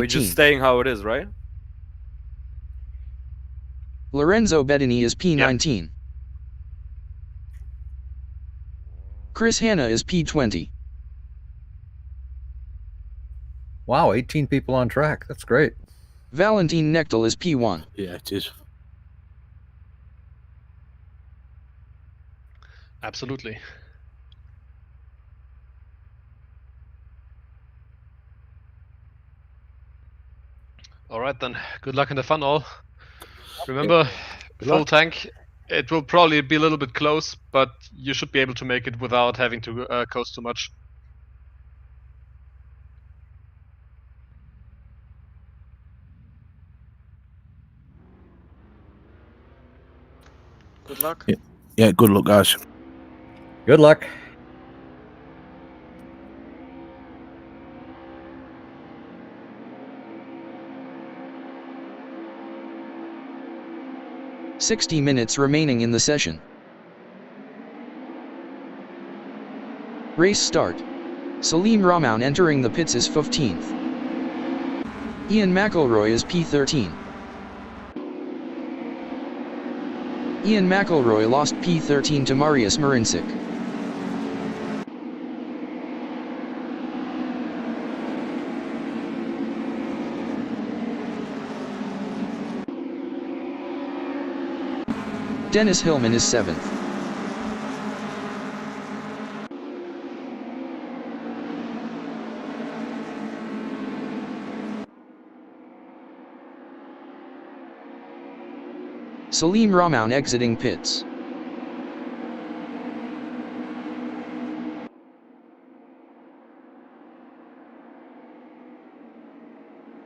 just staying how it is, right? Lorenzo Bettini is P19. Yep. Chris Hanna is P20. Wow, 18 people on track. That's great. Valentin Nechtel is P1. Yeah, it is. Absolutely. All right, then. Good luck in the fun, all. Remember, full tank. It will probably be a little bit close, but you should be able to make it without having to coast too much. Good luck. Yeah, good luck, guys. Good luck. "60 minutes remaining in the session. Race start. Salim Rahman entering the pits is 15th. Ian McElroy is P13. Ian McElroy lost P13 to Marius Marincic. Dennis Hillman is 7th. Salim Rahman exiting pits.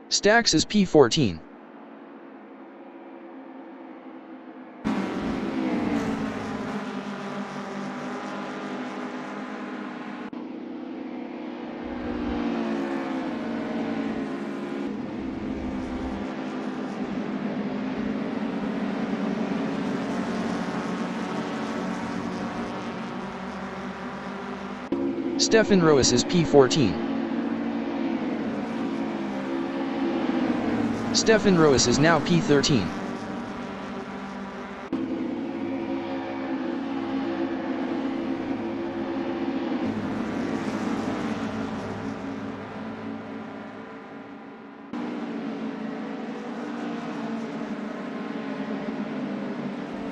Stax is P14. Stefan Roos is P14. Stefan Roos is now P13.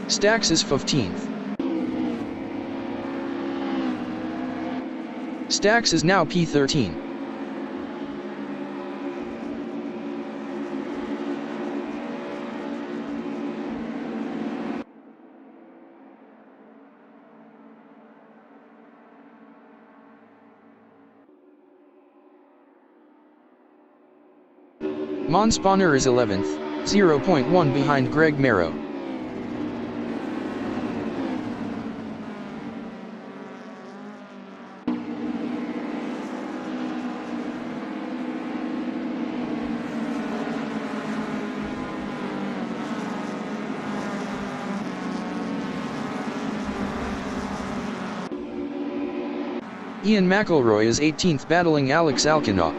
Stax is 15th. Stax is now P13. Mons Bonner is 11th, 0.1 behind Greg Merrow. Ian McElroy is 18th battling Alex Alcinough.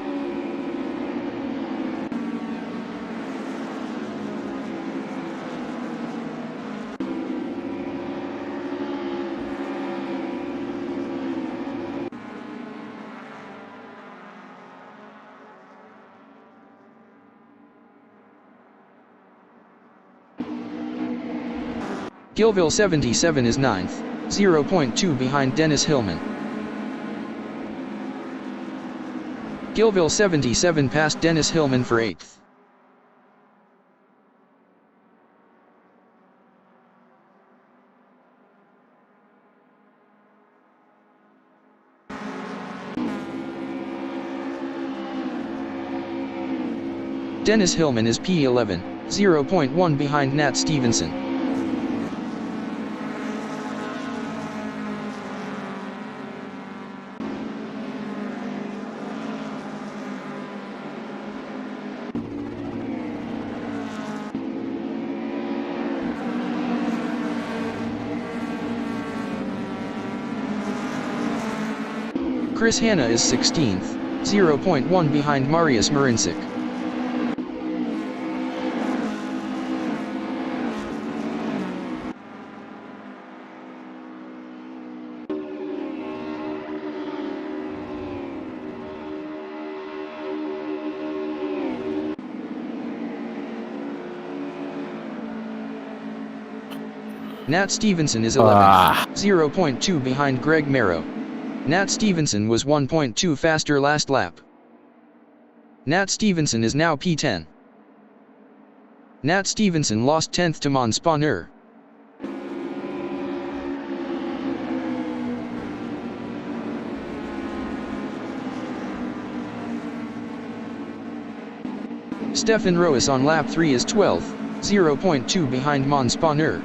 Gilville 77 is 9th, 0.2 behind Dennis Hillman. Gilville 77 passed Dennis Hillman for 8th. Dennis Hillman is P11, 0.1 behind Nat Stevenson. Chris Hanna is 16th, 0.1 behind Marius Marincic. Nat Stevenson is 11th, 0.2 behind Greg Merrow. Nat Stevenson was 1.2 faster last lap. Nat Stevenson is now P10. Nat Stevenson lost 10th to Mons Bonheur. Stefan Roes on lap 3 is 12th, 0.2 behind Mons Bonheur.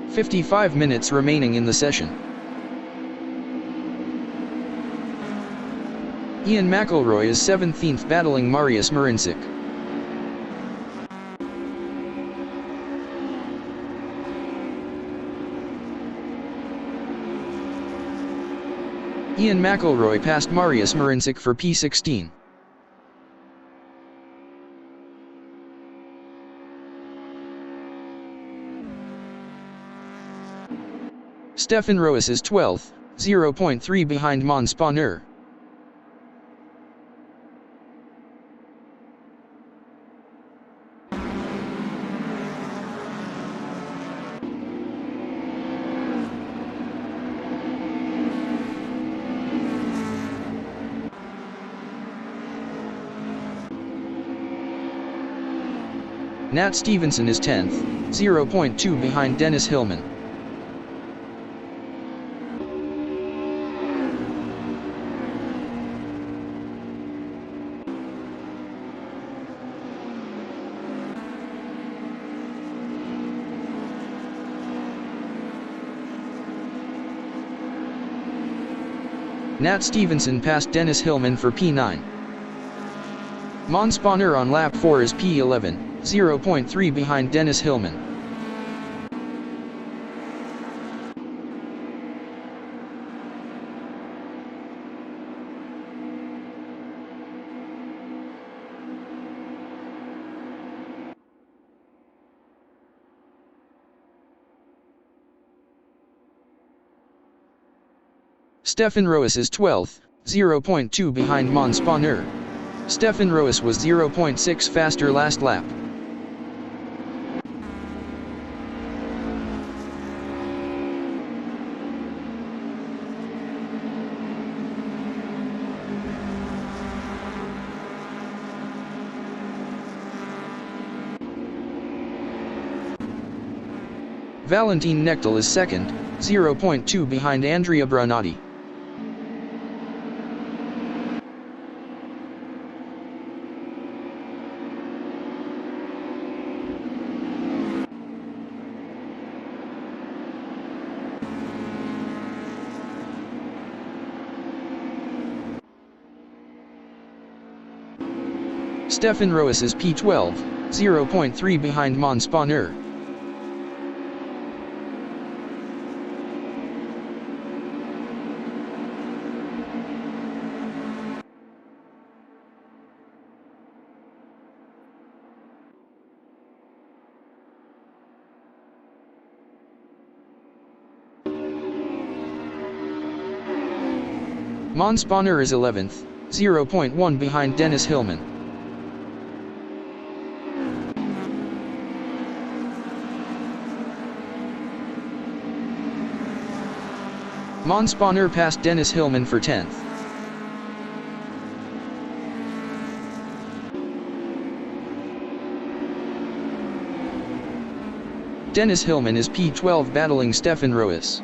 "55 minutes remaining in the session." Ian McElroy is 17th battling Mariusz Marincek. Ian McElroy passed Mariusz Marincek for P16. Stefan Roes is 12th, 0.3 behind Mons Bonheur. Nat Stevenson is 10th, 0.2 behind Dennis Hillman. Nat Stevenson passed Dennis Hillman for P9. Mons Bonheur on lap 4 is P11. 0.3 behind Dennis Hillman. Stefan Roes is 12th, 0.2 behind Mons Bonheur. Stefan Roes was 0.6 faster last lap. Valentin Knechtel is second, 0.2 behind Andrea Brunati. Stefan Roes is P12, 0.3 behind Mons Bonheur. Mons Bonheur is 11th, 0.1 behind Dennis Hillman. Mons Bonheur passed Dennis Hillman for 10th. Dennis Hillman is P12 battling Stefan Roes.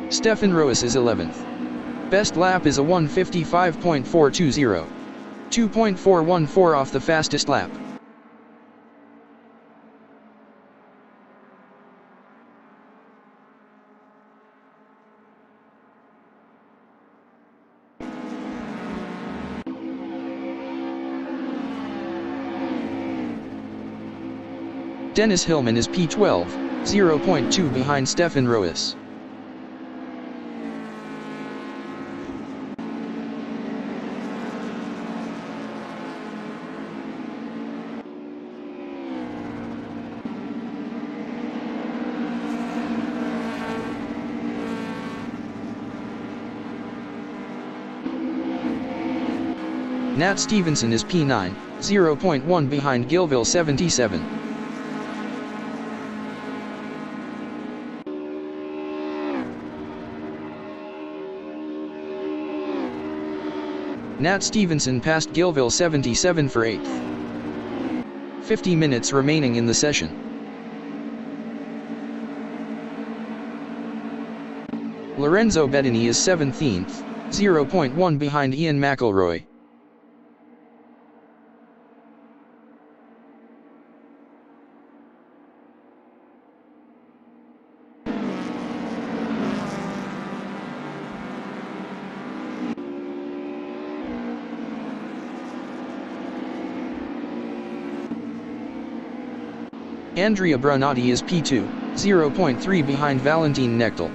Stefan Roes is 11th. Best lap is a 1:55.420. 2.414 off the fastest lap. Dennis Hillman is P12, 0.2 behind Stefan Roas. Nat Stevenson is P9, 0.1 behind Gilville 77. Nat Stevenson passed Gilville 77 for 8th. 50 minutes remaining in the session. Lorenzo Bettini is 17th, 0.1 behind Ian McElroy. Andrea Brunati is P2, 0.3 behind Valentin Nechtel.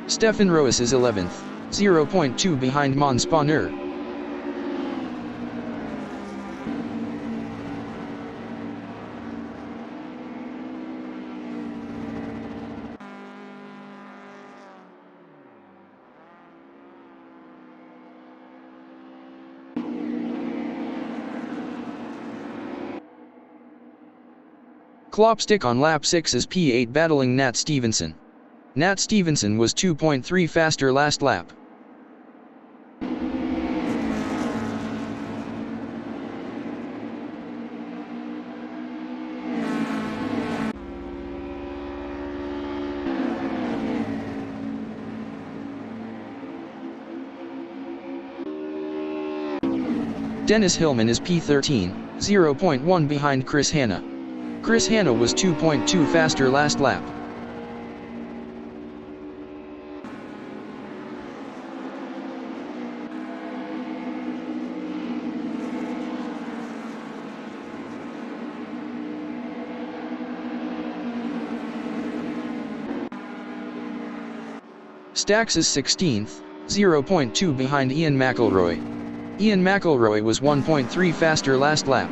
Stefan Roas is 11th, 0.2 behind Mons Bonheur. Klopstick on lap 6 is P8 battling Nat Stevenson. Nat Stevenson was 2.3 faster last lap. Dennis Hillman is P13, 0.1 behind Chris Hanna. Chris Hanna was 2.2 faster last lap. Stax is 16th, 0.2 behind Ian McElroy. Ian McElroy was 1.3 faster last lap.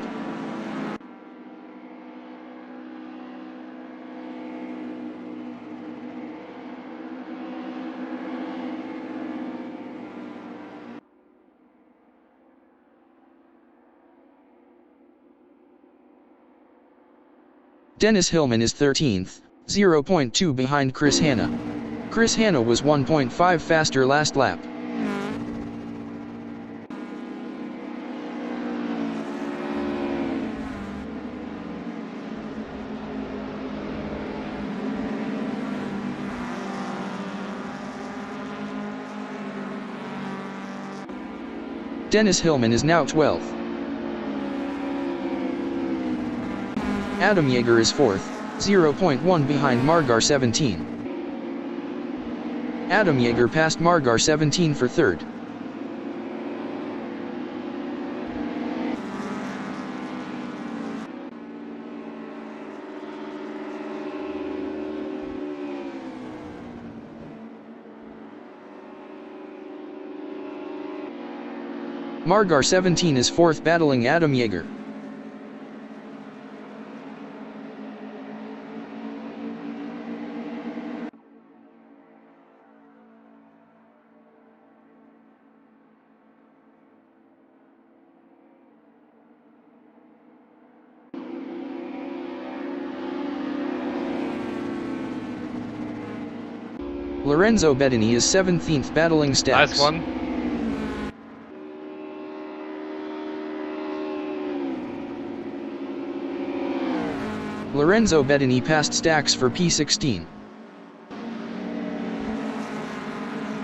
Dennis Hillman is 13th, 0.2 behind Chris Hanna. Chris Hanna was 1.5 faster last lap. Dennis Hillman is now 12th. Adam Yeager is 4th, 0.1 behind Margar 17. Adam Yeager passed Margar 17 for 3rd. Margar 17 is 4th battling Adam Yeager. Lorenzo Bettini is 17th battling Stax. Nice one. Lorenzo Bettini passed Stax for P16.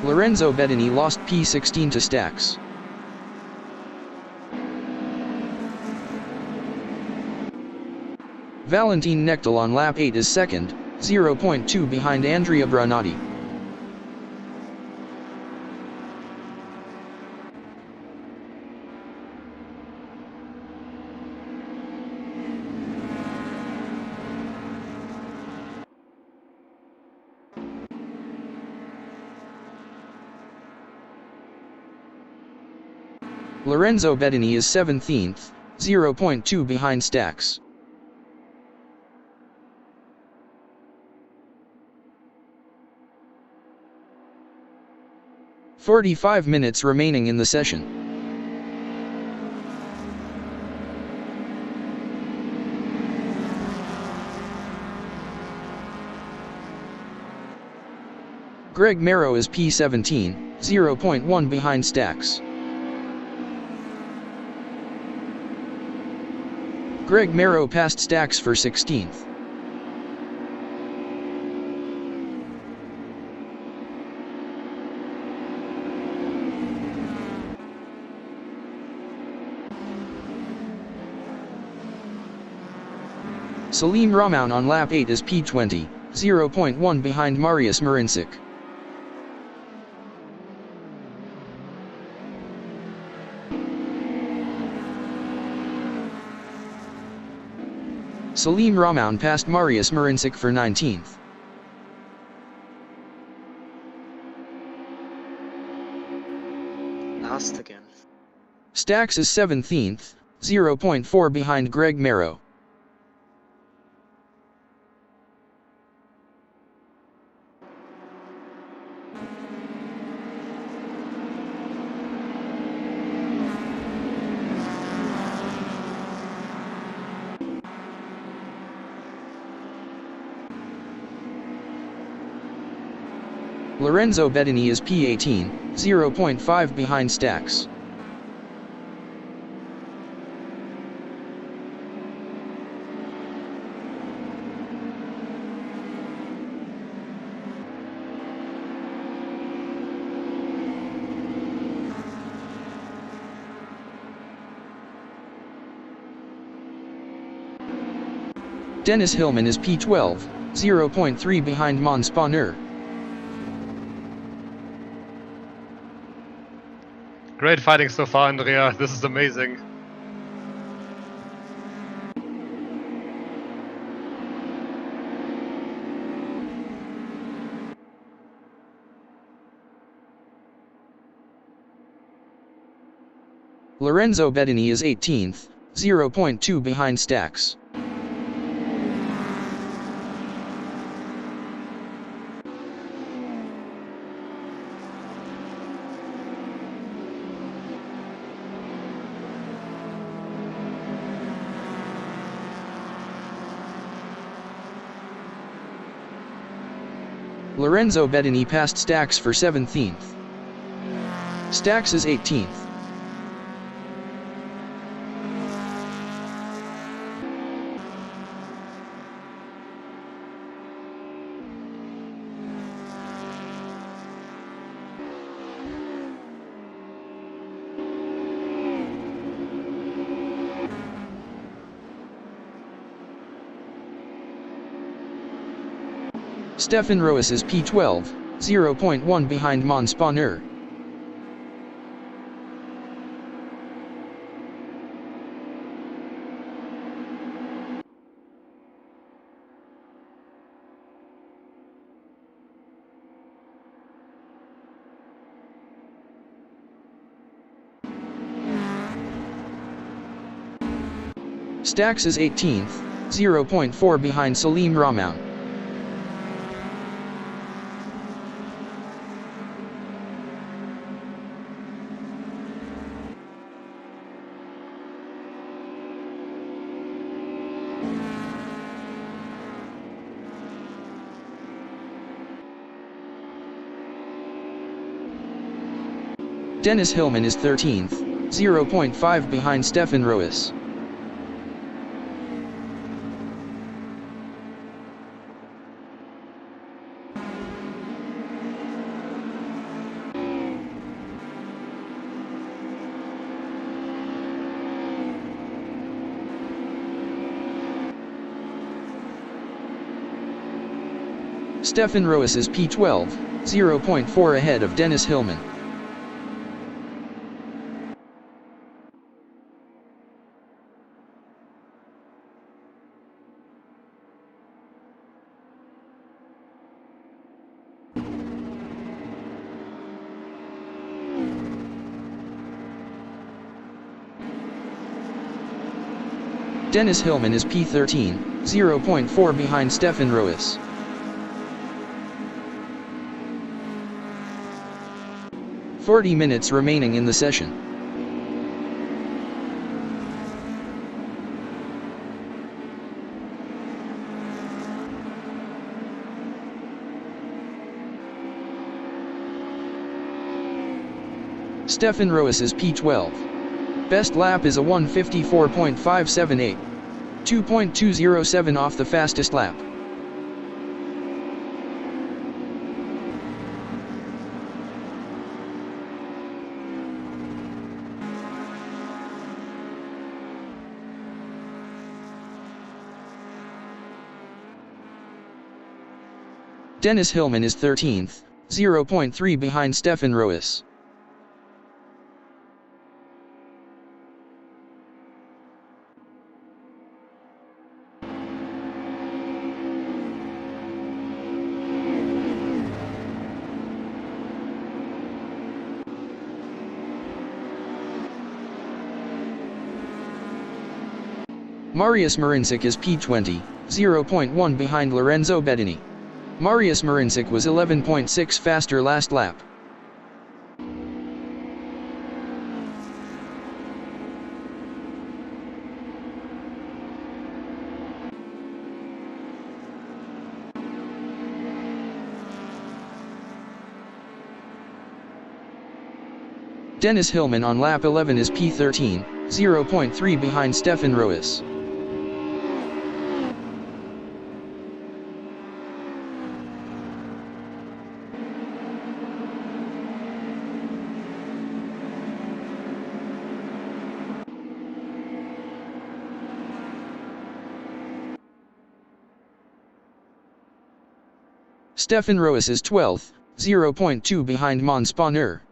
Lorenzo Bettini lost P16 to Stax. Valentin Nechtel on lap 8 is second, 0.2 behind Andrea Brunati. Lorenzo Bettini is 17th, 0.2 behind Stax. "45 minutes remaining in the session. Greg Merrow is P17, 0.1 behind Stax. Greg Merrow passed Stax for 16th. Salim Rahman on lap 8 is P20, 0.1 behind Marius Marincic. Salim Rahman passed Marius Marincic for 19th. Last again. Stax is 17th, 0.4 behind Greg Merrow. Lorenzo Bettini is P18, 0.5 behind Stax. Dennis Hillman is P12, 0.3 behind Mons Bonheur. Great fighting so far, Andrea. This is amazing. Lorenzo Bettini is 18th, 0.2 behind Stax. Lorenzo Bettini passed Stax for 17th. Stax is 18th. Stefan Roas is P12, 0.1 behind Mons Bonheur. Stax is 18th, 0.4 behind Salim Rahman. Dennis Hillman is 13th, 0.5 behind Stefan Roas. Stefan Roos is P12, 0.4 ahead of Dennis Hillman. Dennis Hillman is P13, 0.4 behind Stefan Roos. "40 minutes remaining in the session. Stefan Roos is P12. Best lap is a 1:54.578. 2.207 off the fastest lap. Dennis Hillman is 13th, 0.3 behind Stefan Roos. Marius Marincic is P20, 0.1 behind Lorenzo Bettini. Marius Marincic was 11.6 faster last lap. Dennis Hillman on lap 11 is P13, 0.3 behind Stefan Roos. Stefan Roos is 12th, 0.2 behind Mons Bonheur.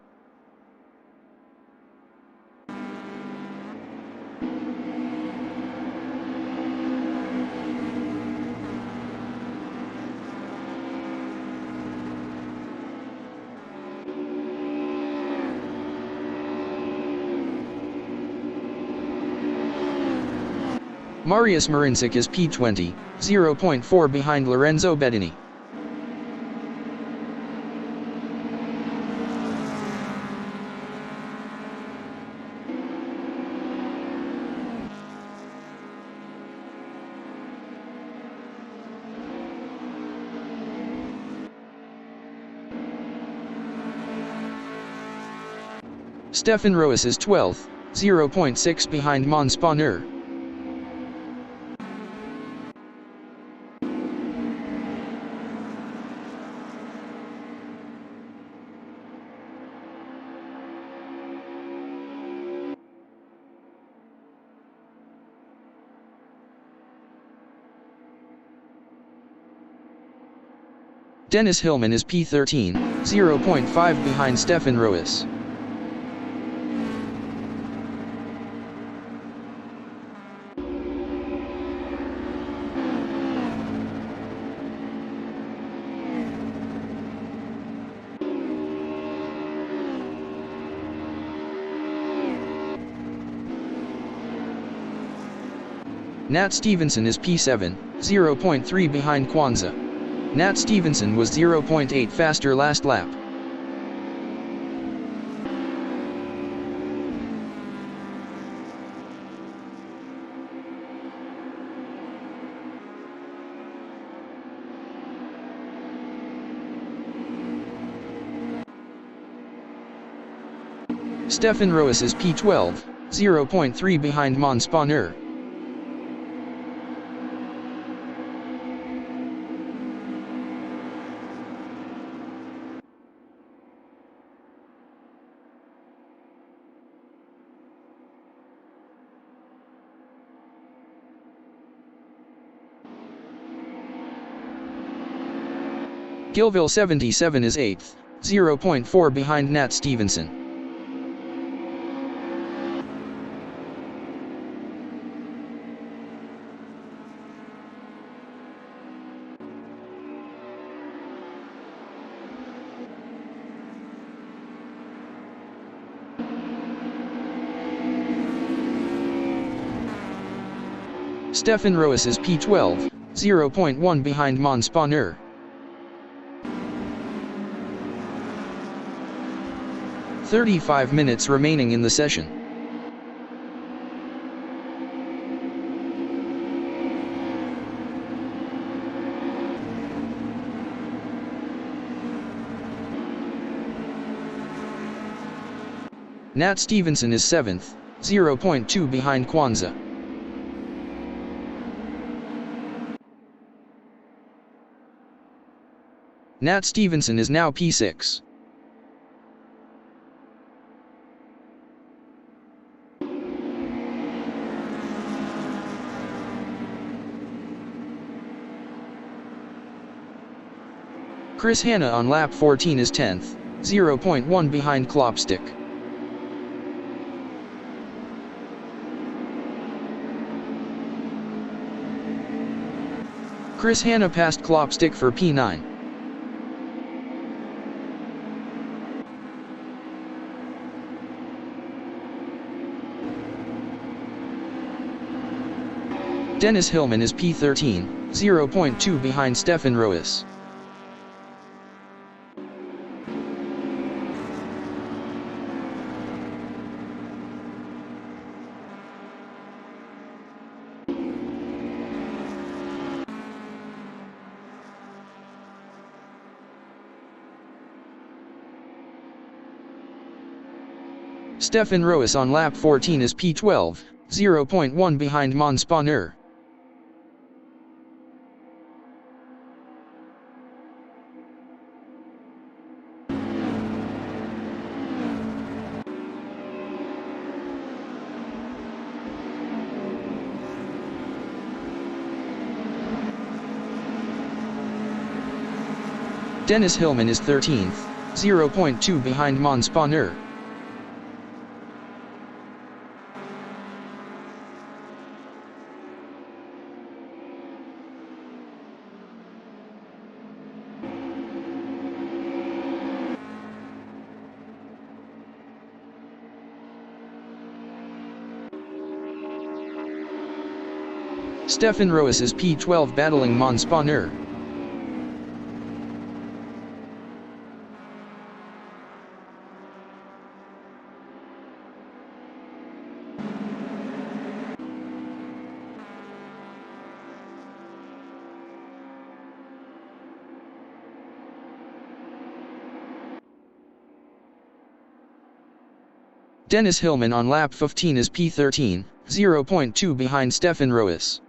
Marius Marincic is P20, 0.4 behind Lorenzo Bettini. Stefan Roos is 12th, 0.6 behind Mons Bonheur. Dennis Hillman is P13, 0.5 behind Stefan Roos. Nat Stevenson is P7, 0.3 behind Kwanzaa. Nat Stevenson was 0.8 faster last lap. Stefan Roos is P12, 0.3 behind Mons Bonheur. Gilville 77 is 8th, 0.4 behind Nat Stevenson. Stefan Roos is P12, 0.1 behind Mons Bonheur. "35 minutes remaining in the session. Nat Stevenson is 7th, 0.2 behind Kwanzaa. Nat Stevenson is now P6. Chris Hanna on lap 14 is 10th, 0.1 behind Klopstick. Chris Hanna passed Klopstick for P9. Dennis Hillman is P13, 0.2 behind Stefan Roos. Stefan Roos on lap 14 is P12, 0.1 behind Mons Bonheur. Dennis Hillman is 13th, 0.2 behind Mons Bonheur. Stefan Roos is P12 battling Mons Bonheur. Dennis Hillman on lap 15 is P13, 0.2 behind Stefan Roos.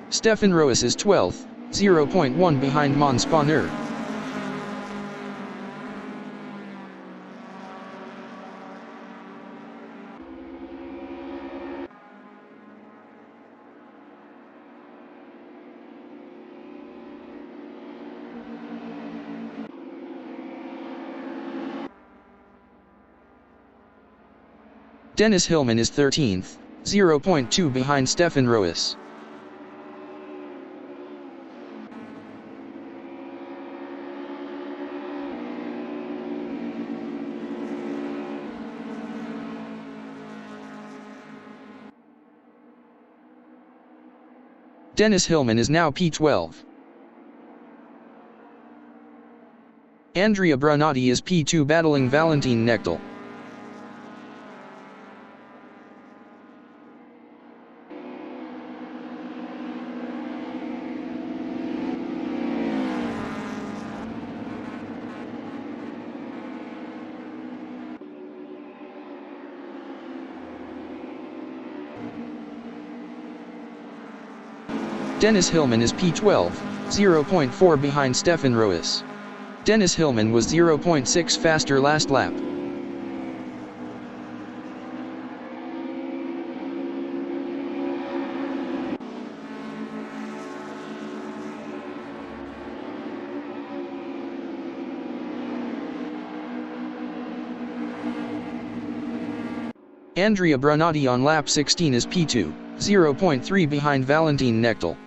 Stefan Roos is 12th, 0.1 behind Mons Bonheur. Dennis Hillman is 13th, 0.2 behind Stefan Roos. Dennis Hillman is now P12. Andrea Brunati is P2 battling Valentin Nechtel. Dennis Hillman is P12, 0.4 behind Stefan Roes. Dennis Hillman was 0.6 faster last lap. Andrea Brunati on lap 16 is P2, 0.3 behind Valentin Knechtel.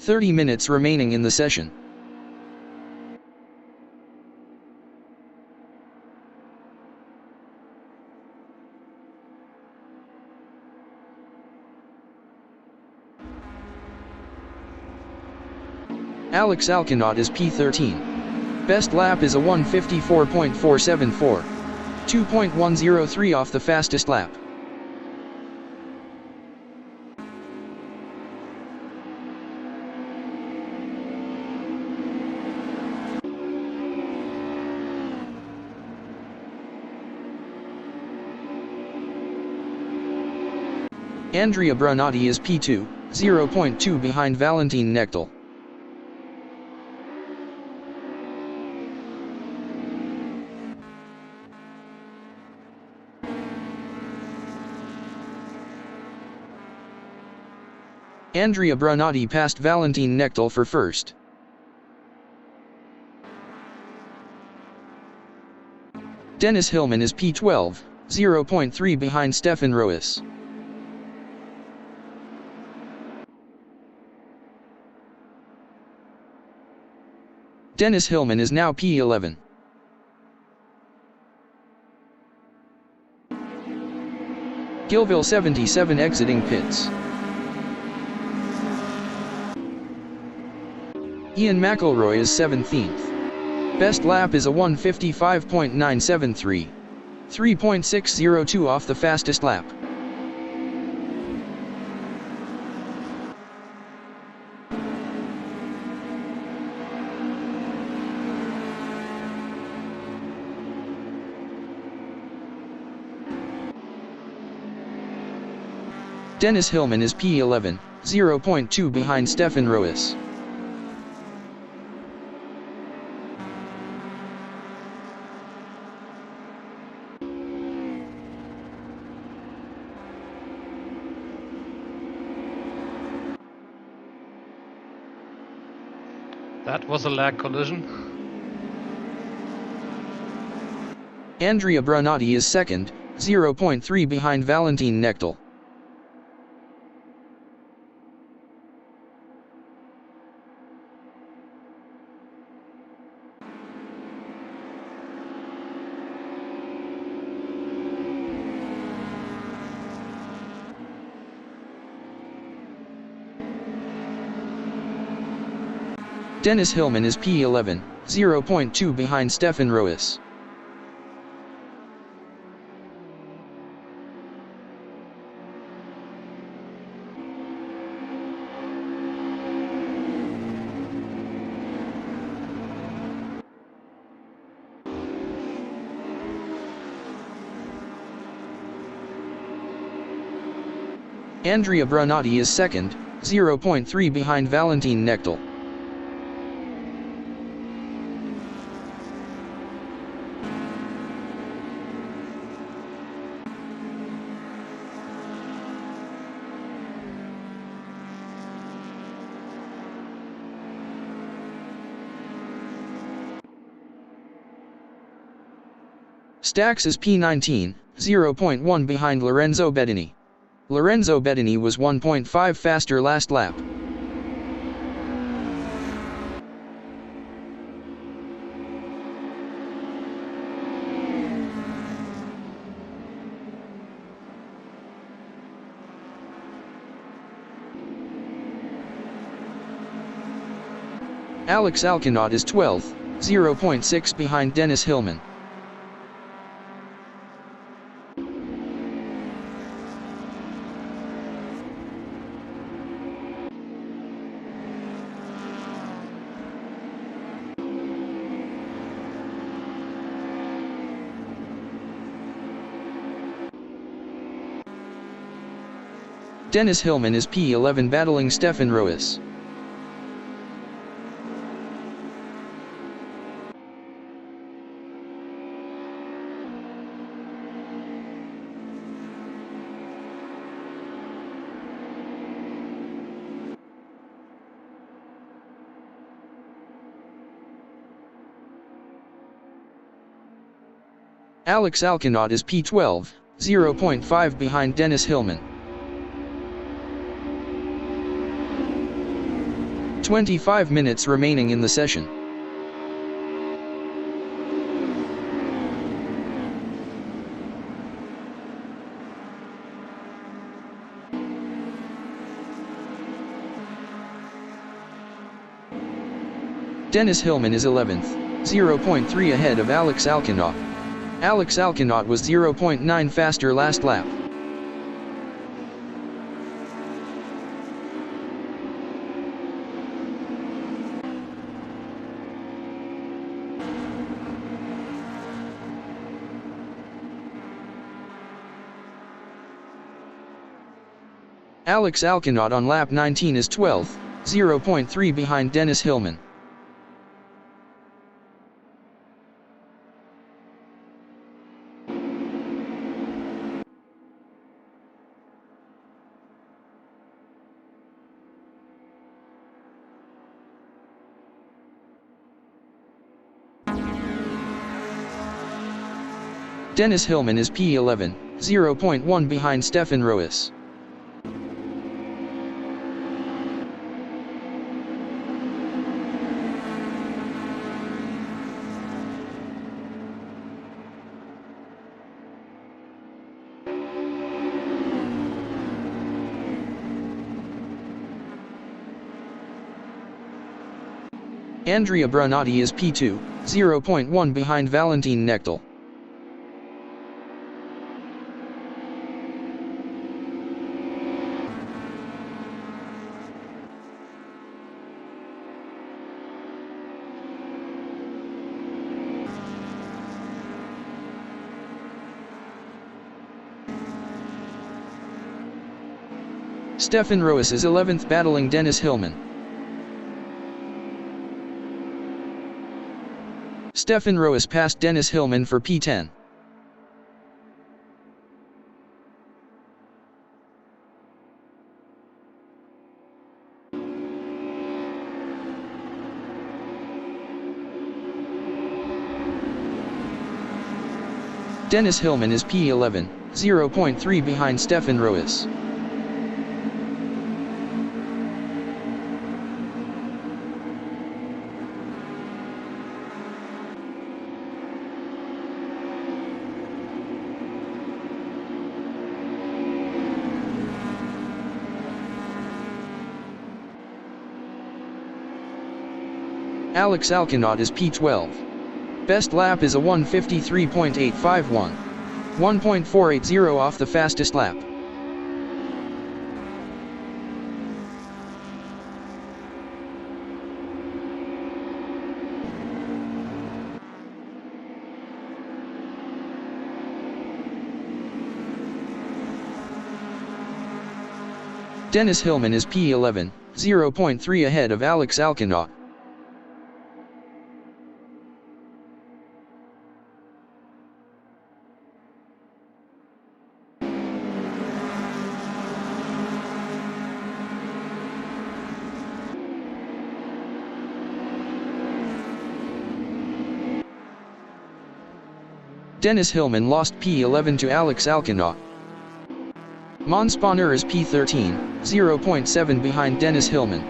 30 minutes remaining in the session. Alex Alkanot is P13. Best lap is a 1:54.474. 2.103 off the fastest lap. Andrea Brunati is P2, 0.2 behind Valentin Knechtel. Andrea Brunati passed Valentin Knechtel for first. Dennis Hillman is P12, 0.3 behind Stefan Roes. Dennis Hillman is now P11. Gilville 77 exiting pits. Ian McElroy is 17th. Best lap is a 1:55.973. 3.602 off the fastest lap. Dennis Hillman is P11, 0.2 behind Stefan Roes. That was a lag collision. Andrea Brunati is second, 0.3 behind Valentin Knechtel. Dennis Hillman is P11, 0.2 behind Stefan Roes. Andrea Brunati is second, 0.3 behind Valentin Knechtel. Stax is P19, 0.1 behind Lorenzo Bettini. Lorenzo Bettini was 1.5 faster last lap. Alex Alkanot is 12th, 0.6 behind Dennis Hillman. Dennis Hillman is P11 battling Stefan Roes. Alex Alcanaut is P12, 0.5 behind Dennis Hillman. 25 minutes remaining in the session. Dennis Hillman is 11th, 0.3 ahead of Alex Alcanaut. Alex Alcanaut was 0.9 faster last lap. Alex Alcanaut on lap 19 is 12th, 0.3 behind Dennis Hillman. Dennis Hillman is P11, 0.1 behind Stefan Roes. Andrea Brunati is P2, 0.1 behind Valentin Knechtel. Stefan Roes is 11th battling Dennis Hillman. Stefan Roes passed Dennis Hillman for P10. Dennis Hillman is P11, 0.3 behind Stefan Roes. Alex Alcanaut is P12. Best lap is a 1:53.851. 1.480 off the fastest lap. Dennis Hillman is P11, 0.3 ahead of Alex Alcanaut. Dennis Hillman lost P11 to Alex Alcanaut. Monspanner is P13, 0.7 behind Dennis Hillman.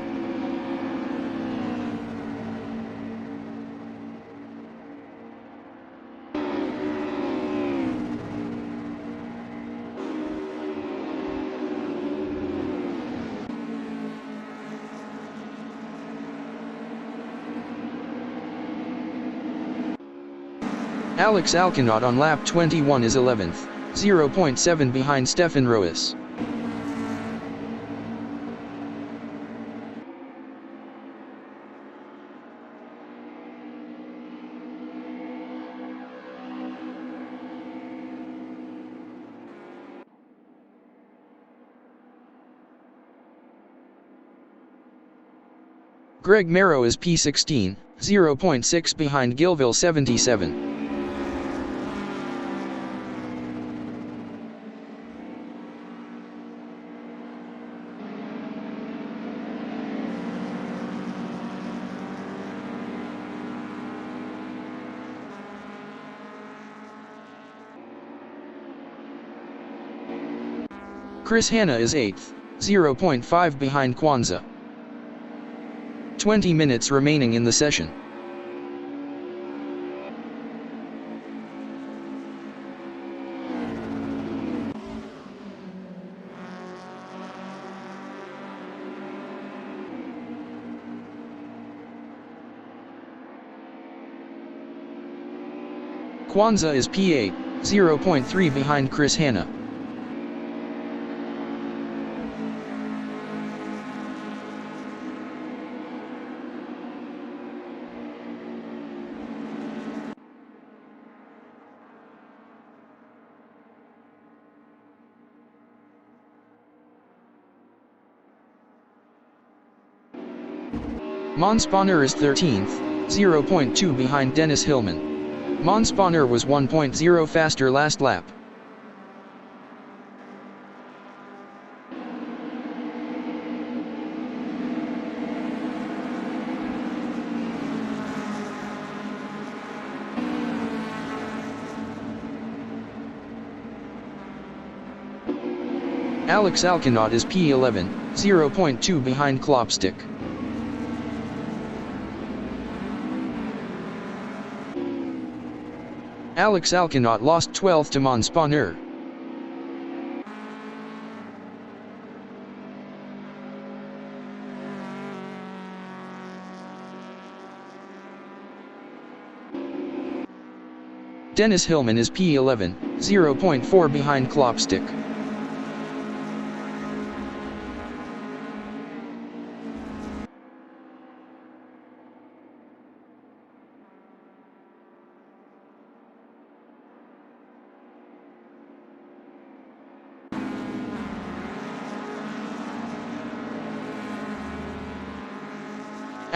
Alex Alcanaut on lap 21 is 11th, 0.7 behind Stefan Roes. Greg Merrow is P16, 0.6 behind Gilville 77. Chris Hanna is 8th, 0.5 behind Kwanzaa. 20 minutes remaining in the session. Kwanzaa is P8, 0.3 behind Chris Hanna. Monspanner is 13th, 0.2 behind Dennis Hillman. Monspanner was 1.0 faster last lap. Alex Alkanot is P11, 0.2 behind Klopstick. Alex Alkanot lost 12th to Monspanner. Dennis Hillman is P11, 0.4 behind Klopstick.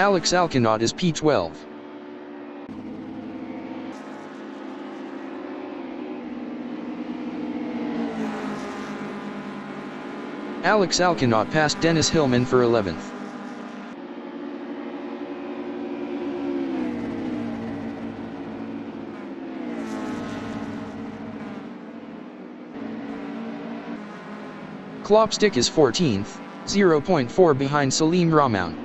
Alex Alkanot is P12. Alex Alkanot passed Dennis Hillman for 11th. Klopstick is 14th, 0.4 behind Salim Rahman.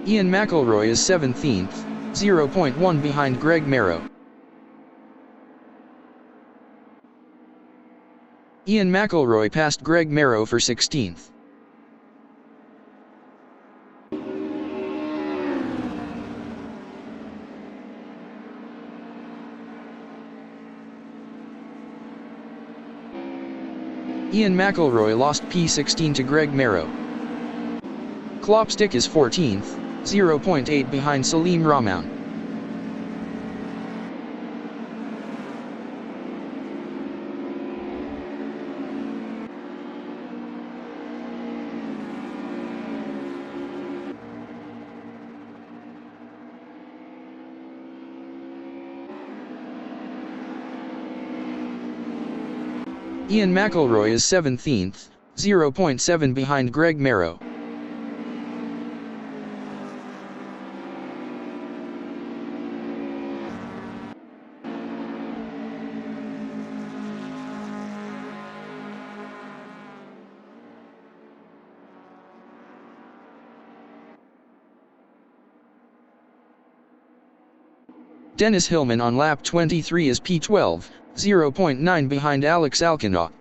Ian McElroy is 17th, 0.1 behind Greg Merrow. Ian McElroy passed Greg Merrow for 16th. Ian McElroy lost P16 to Greg Merrow. Klopstick is 14th, 0.8 behind Salim Rahman. Ian McElroy is 17th, 0.7 behind Greg Merrow. Dennis Hillman on lap 23 is P12, 0.9 behind Alex Alkanot.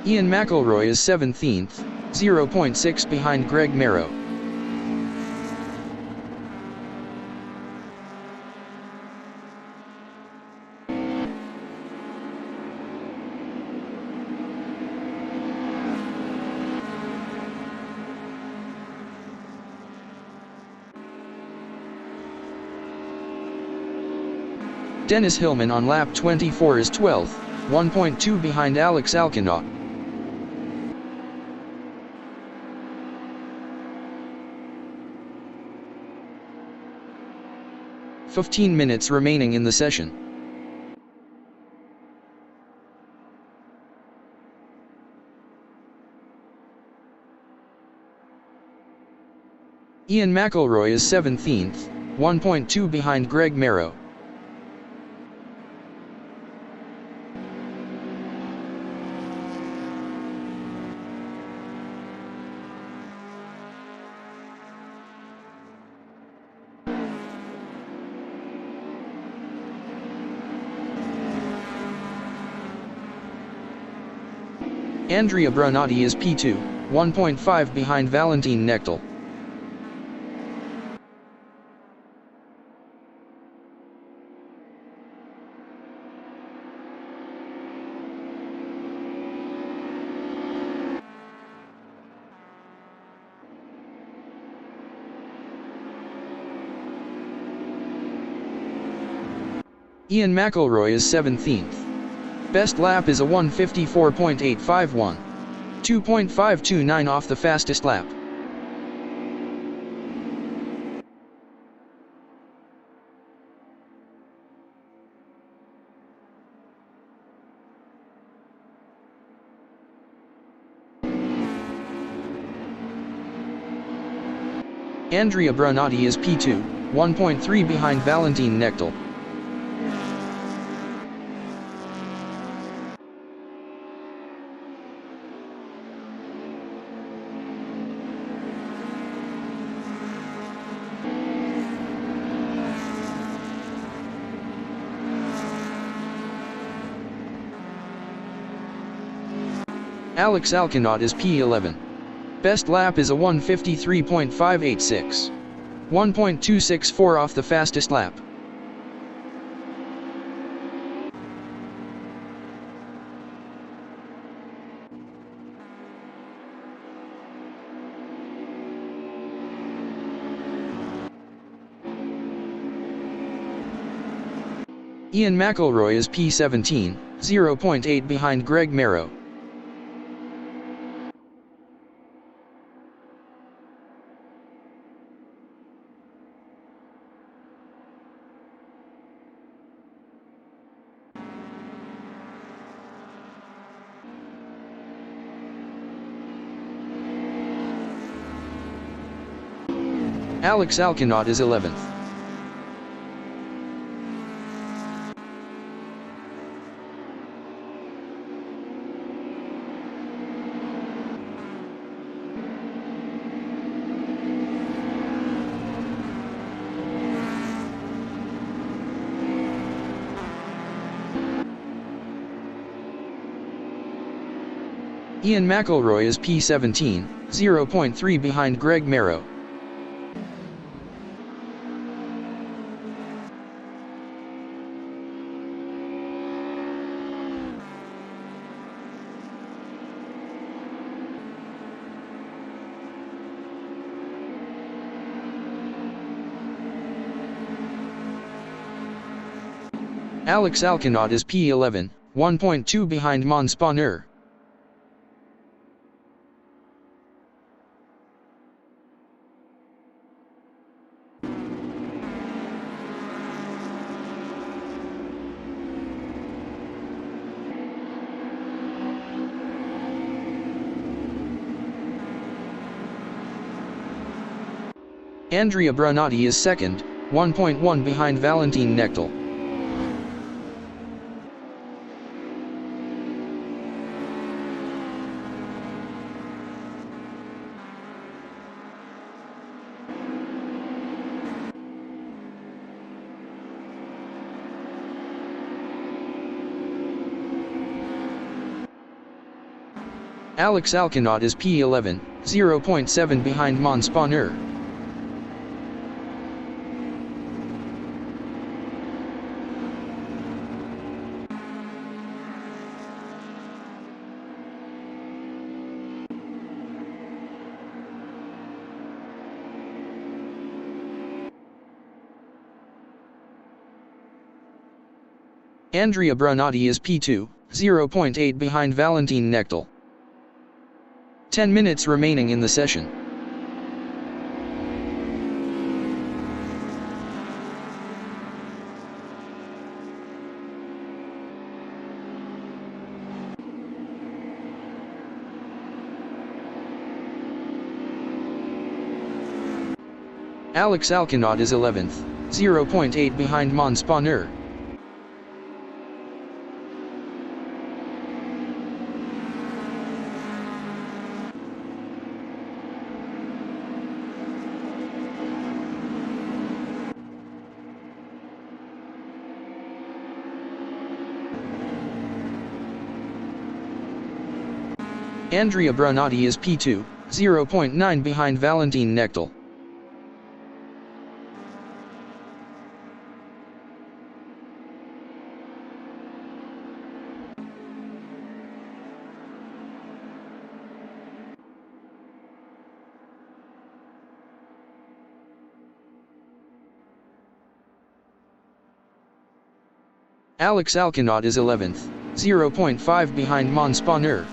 Ian McElroy is 17th, 0.6 behind Greg Merrow. Dennis Hillman on lap 24 is 12th, 1.2 behind Alex Alcinaugh. "15 minutes remaining in the session. Ian McElroy is 17th, 1.2 behind Greg Merrow. Andrea Brunati is P2, 1.5 behind Valentin Knechtel. Ian McElroy is 17th. Best lap is a 1:54.851. 2.529 off the fastest lap. Andrea Brunati is P2, 1.3 behind Valentin Knechtel. Alex Alcinaugh is P11. Best lap is a 1:53.586. 1.264 off the fastest lap. Ian McElroy is P17, 0.8 behind Greg Merrow. Alex Alcinaugh is 11th. Ian McElroy is P17, 0.3 behind Greg Merrow. Alex Alcinaugh is P11, 1.2 behind Mons Bonheur. Andrea Brunati is second, 1.1 behind Valentin Knechtel. Alex Alcanaut is P11, 0.7 behind Mons Bonheur. Andrea Brunati is P2, 0.8 behind Valentin Knechtel. 10 minutes remaining in the session. Alex Alcanaut is 11th, 0.8 behind Mons Bonheur. Andrea Brunati is P2, 0.9 behind Valentin Knechtel. Alex Alcanaut is 11th, 0.5 behind Mons Bonheur.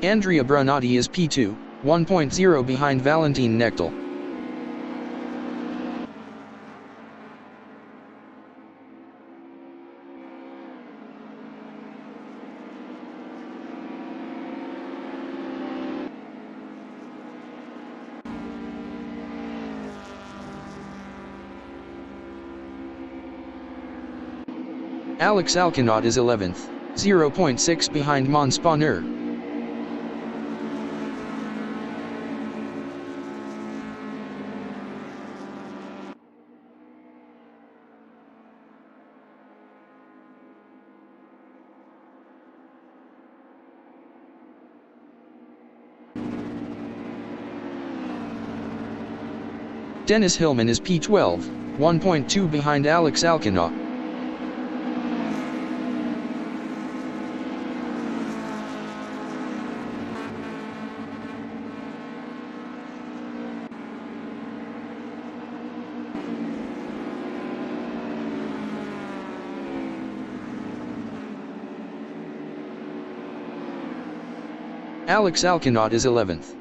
Andrea Brunati is P2, 1.0 behind Valentin Knechtel. Alex Alcanaut is 11th, 0.6 behind Mons Bonheur. Dennis Hillman is P12, 1.2 behind Alex Alcanaut. Alex Alcanaut is 11th.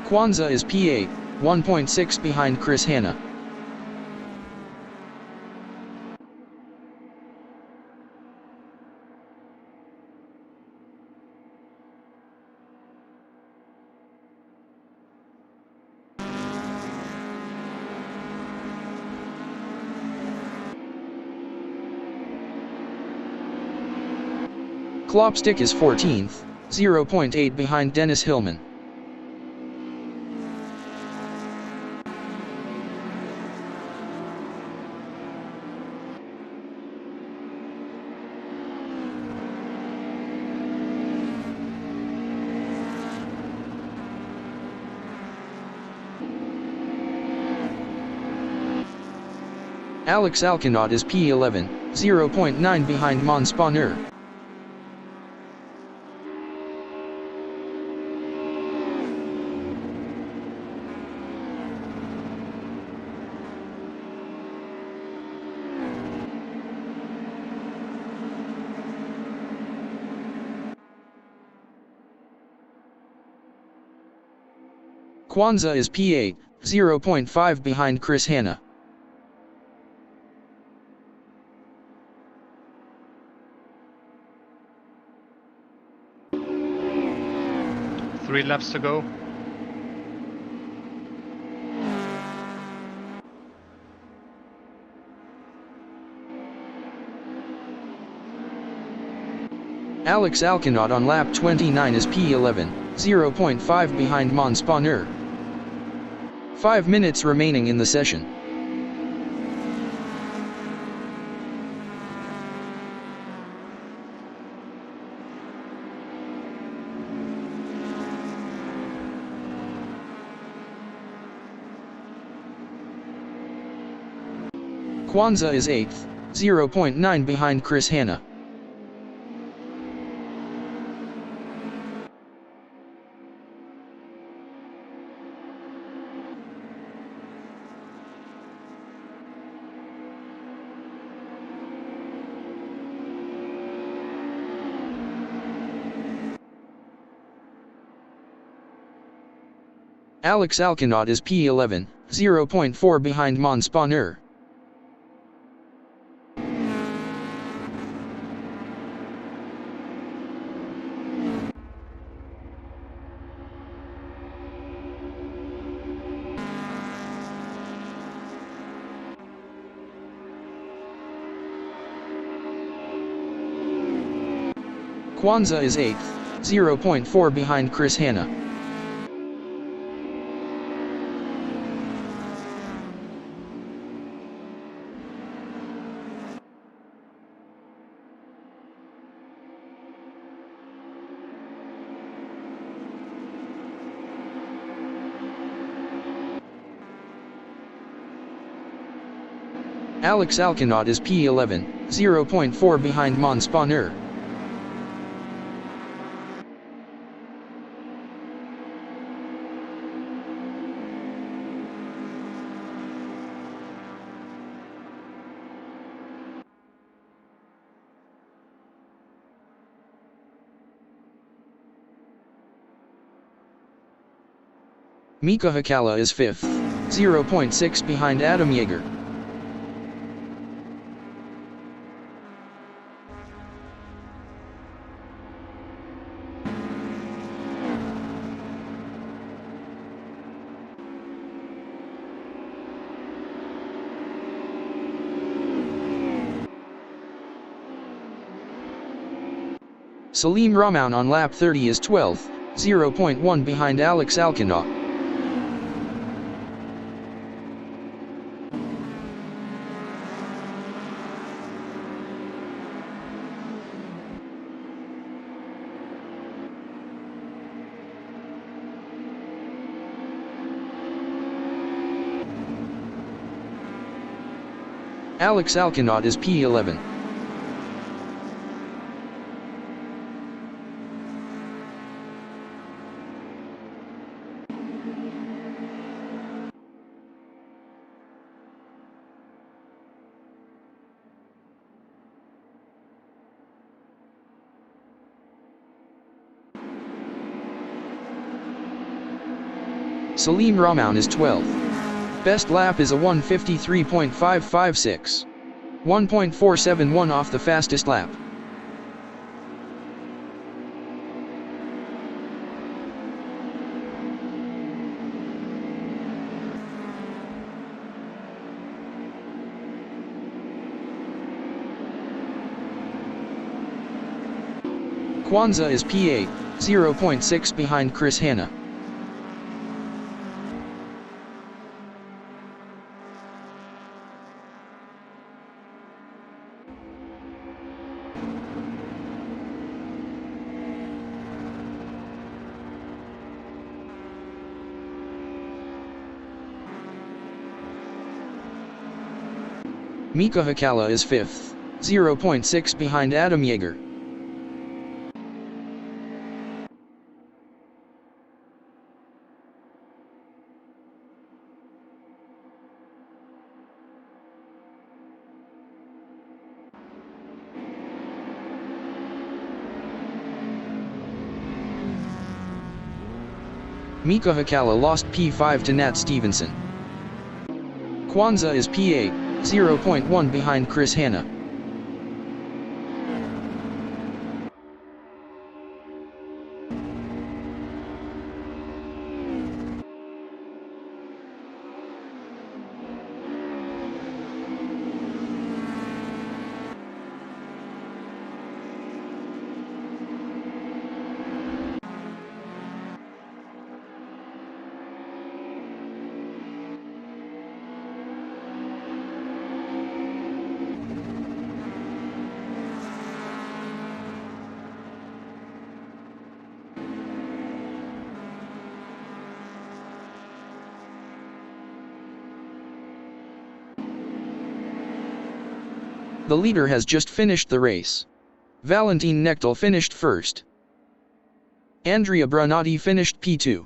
Kwanzaa is P8, 1.6 behind Chris Hanna. Klopstick is 14th, 0.8 behind Dennis Hillman. Alex Alcanaut is P11, 0.9 behind Mons Bonheur. Kwanzaa is P8, 0.5 behind Chris Hanna. Three laps to go. Alex Alcanaut on lap 29 is P11, 0.5 behind Monspanner. 5 minutes remaining in the session. Kwanzaa is 8th, 0.9 behind Chris Hanna. Alex Alcanaut is P11, 0.4 behind Monspanner. Kwanzaa is 8th, 0.4 behind Chris Hanna. Alex Alcanaut is P11, 0.4 behind Monspanner. Mika Hakala is 5th, 0.6 behind Adam Yeager. Salim Rahman on lap 30 is 12th, 0.1 behind Alex Alcanaut. Alex Alcanaut is P11. Salim Rahman is 12th. Best lap is a 1:53.556. 1.471 off the fastest lap. Kwanzaa is P8, 0.6 behind Chris Hanna. Mika Hakala is 5th, 0.6 behind Adam Yeager. Mika Hakala lost P5 to Nat Stevenson. Kwanzaa is P8, 0.1 behind Chris Hanna. The leader has just finished the race. Valentin Nechtel finished first. Andrea Brunati finished P2.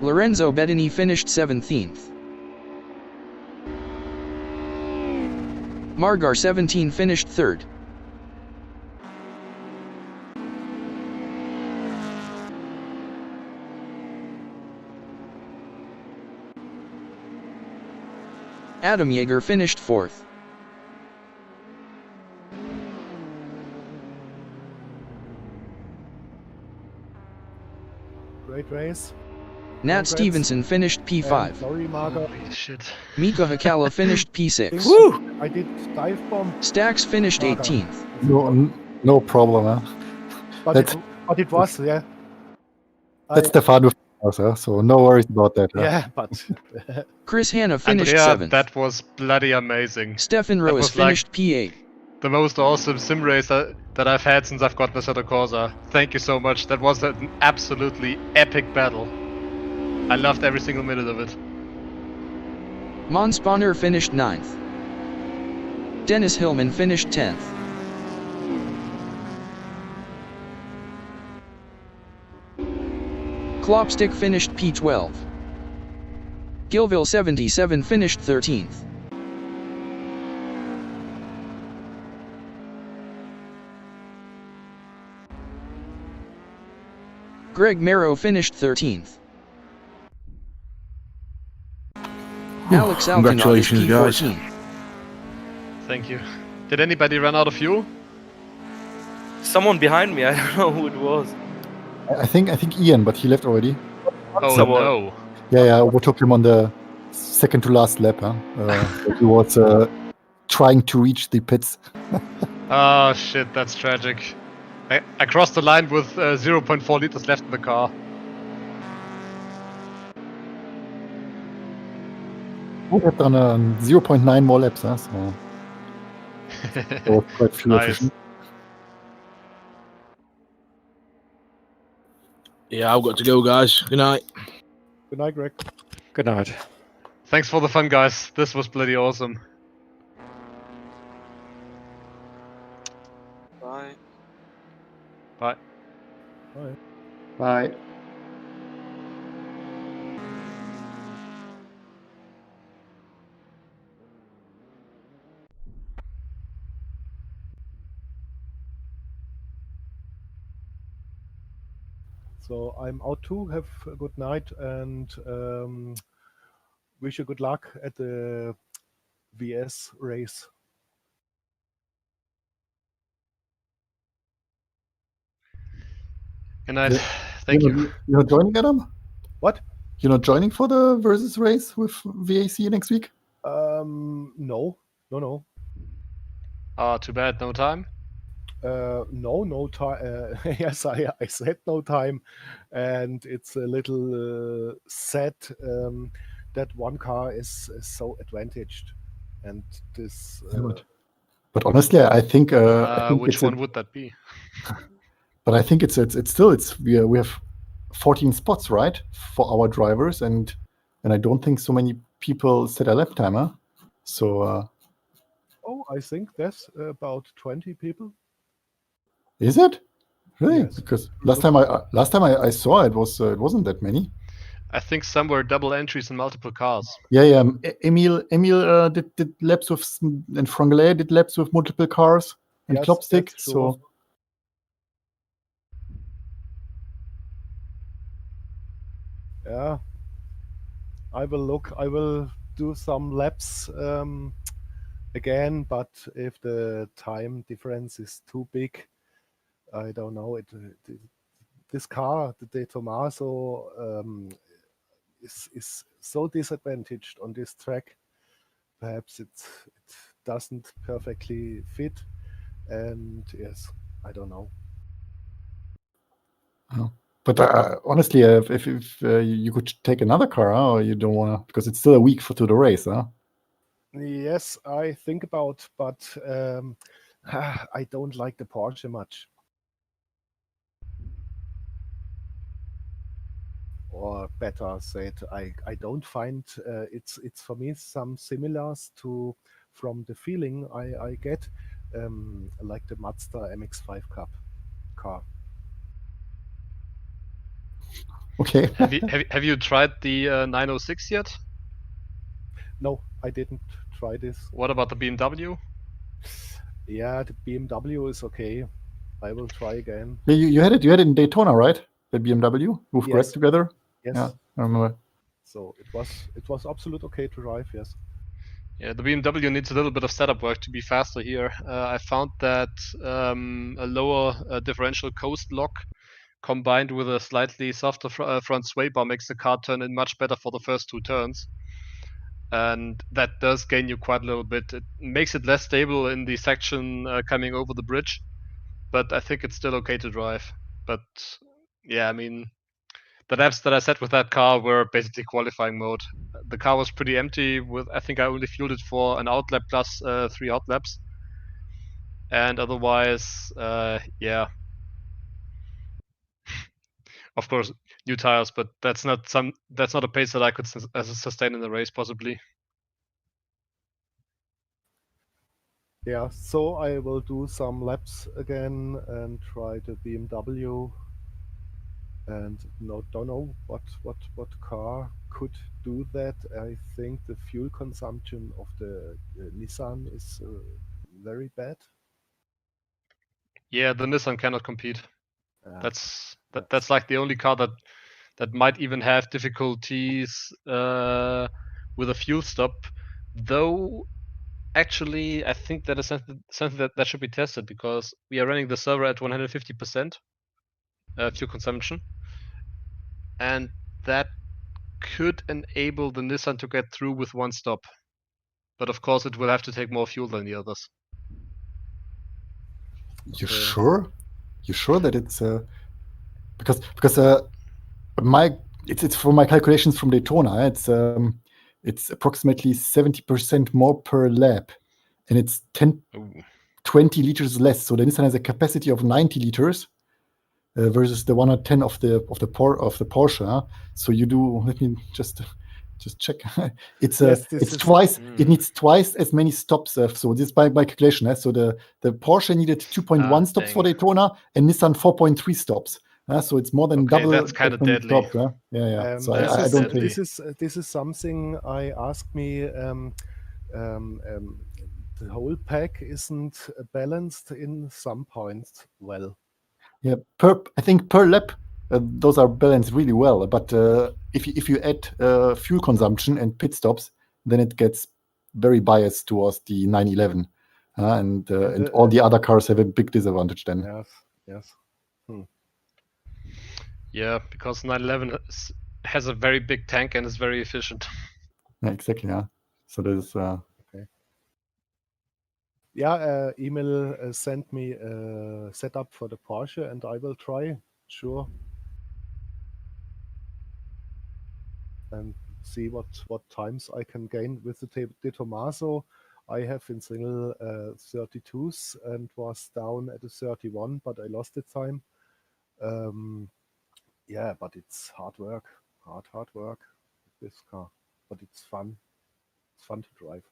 Lorenzo Bettini finished 17th. Margar 17 finished 3rd. Adam Yeager finished 4th. Great race. Nat Stevenson finished P5. Sorry, Margot. Holy shit. Mika Hakala finished P6. Woo! I did dive bomb, Stax finished Margot. 18th. No problem. but it was, yeah. That's the fun with us, so no worries about that. Yeah, but Chris Hanna finished Andrea, 7th. that was bloody amazing. Stefan that Roes was like- finished P8. The most awesome sim race that I've had since I've gotten Assetto Corsa. Thank you so much. That was an absolutely epic battle. I loved every single minute of it. Mons Bonner finished 9th. Dennis Hillman finished 10th. Klopstick finished P12. Gilville 77 finished 13th. Greg Merrow finished 13th. Alex Alkinov is Congratulations, guys. P14. Thank you. Did anybody run out of fuel? Someone behind me, I don't know who it was. I think Ian, but he left already. Oh Someone. no. Yeah, we took him on the second to last lap. He was trying to reach the pits. Oh shit, that's tragic. I crossed the line with 0.4 liters left in the car. We have done 0.9 more laps, so that was quite fuel Nice. efficient. Yeah, I've got to go, guys. Good night. good night, Greg. Good night. Thanks for the fun, guys. This was bloody awesome. Bye. Bye. Bye. So I'm out too. Have a good night and wish you good luck at the VS race. Good night. Yeah. Thank you. You're not joining, Adam? What? You're not joining for the versus race with VAC next week? No. Too bad, no time. No time. Yes, I said no time, and it's a little sad that one car is so advantaged, and this. But honestly, I think Which it's one would that be? But I think it's still we have 14 spots, right, for our drivers, and I don't think so many people set a lap timer. So Oh, I think that's about 20 people. Is it? Really? Yes. Because last time I saw it wasn't that many. I think some were double entries in multiple cars. Yeah. Emil did laps with, and Franglais did laps with multiple cars, and Yes, Klopstick. that's true. So Yeah, I will look. I will do some laps again, but if the time difference is too big, I don't know. This car, the De Tomaso, is so disadvantaged on this track. Perhaps it doesn't perfectly fit, and yes, I don't know. but honestly, if you could take another car, or you don't wanna, because it's still a week to the race, huh? Yes, I think about, but I don't like the Porsche much. Or better said, I don't find it's for me some similars to from the feeling I get like the Mazda MX-5 Cup car. Okay. Have you tried the 906 yet? No, I didn't try this. What about the BMW? Yeah, the BMW is okay. I will try again. Yeah, you had it in Daytona, right? The BMW with Greg Yes. together. Yes. Yeah, I remember. So it was absolute okay to drive. Yes. Yeah, the BMW needs a little bit of setup work to be faster here. I found that a lower differential coast lock combined with a slightly softer front sway bar makes the car turn in much better for the first two turns. And that does gain you quite a little bit. It makes it less stable in the section coming over the bridge, but I think it's still okay to drive. But yeah, I mean, the laps that I set with that car were basically qualifying mode. The car was pretty empty. With I think I only fueled it for an out lap plus 3 hot laps, and otherwise, yeah, of course, new tires. But that's not a pace that I could sustain in the race possibly. Yeah, so I will do some laps again and try the BMW. And don't know what car could do that. I think the fuel consumption of the Nissan is very bad. Yeah, the Nissan cannot compete. That's That's like the only car that might even have difficulties with a fuel stop. Though, actually, I think that is something that should be tested because we are running the server at 150% fuel consumption, and that could enable the Nissan to get through with one stop. But of course, it will have to take more fuel than the others. You okay. sure? You sure that it's because it's from my calculations from Daytona. It's approximately 70% more per lap, and it's 20 liters less. So the Nissan has a capacity of 90 liters versus the 110 of the Porsche. Huh? So you do. Let me just check. It's Yes, this it's is twice. It needs twice as many stops. So this by calculation. So the Porsche needed 2.1 stops for Daytona, and Nissan 4.3 stops. So it's more than Okay, double that's kind as of many deadly. stops. Huh? Yeah. So That I is don't deadly. think this is something I asked me. The whole pack isn't balanced in some points well. Yeah, I think per lap, those are balanced really well. But if you add fuel consumption and pit stops, then it gets very biased towards the 911, and all the other cars have a big disadvantage then. Yes. Yeah, because 911 has a very big tank and is very efficient. Yeah, exactly. Yeah. So there's. Okay. Yeah, email sent me a setup for the Porsche, and I will try. Sure. And see what times I can gain with the De Tomaso. I have in single 32s and was down at a 31, but I lost the time. Yeah, but it's hard work, hard work with this car. But it's fun. It's fun to drive.